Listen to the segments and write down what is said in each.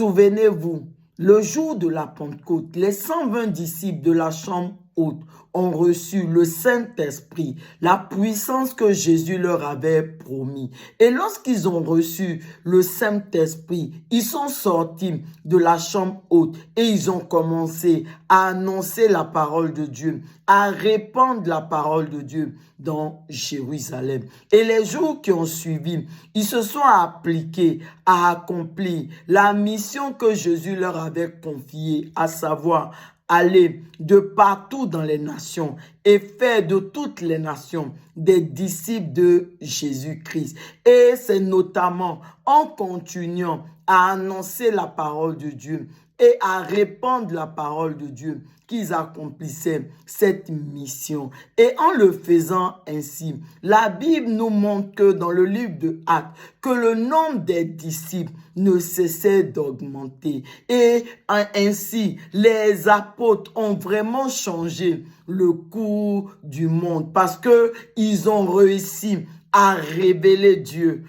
Souvenez-vous, le jour de la Pentecôte, les 120 disciples de la chambre haute ont reçu le Saint-Esprit, la puissance que Jésus leur avait promis. Et lorsqu'ils ont reçu le Saint-Esprit, ils sont sortis de la chambre haute et ils ont commencé à annoncer la parole de Dieu, à répandre la parole de Dieu dans Jérusalem. Et les jours qui ont suivi, ils se sont appliqués à accomplir la mission que Jésus leur avait confiée, à savoir aller de partout dans les nations et faire de toutes les nations des disciples de Jésus-Christ. Et c'est notamment en continuant à annoncer la parole de Dieu et à répandre la parole de Dieu qu'ils accomplissaient cette mission. Et en le faisant ainsi, la Bible nous montre que dans le livre de Actes, que le nombre des disciples ne cessait d'augmenter. Et ainsi, les apôtres ont vraiment changé le cours du monde parce que ils ont réussi à révéler Dieu.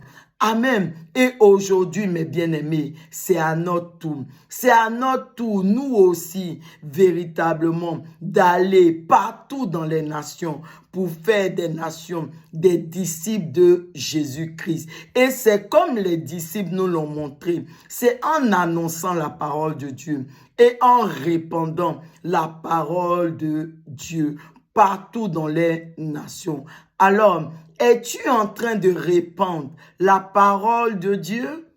Amen. Et aujourd'hui, mes bien-aimés, c'est à notre tour. C'est à notre tour, nous aussi, véritablement, d'aller partout dans les nations pour faire des nations des disciples de Jésus-Christ. Et c'est comme les disciples nous l'ont montré. C'est en annonçant la parole de Dieu et en répandant la parole de Dieu partout dans les nations. Alors, es-tu en train de répandre la parole de Dieu?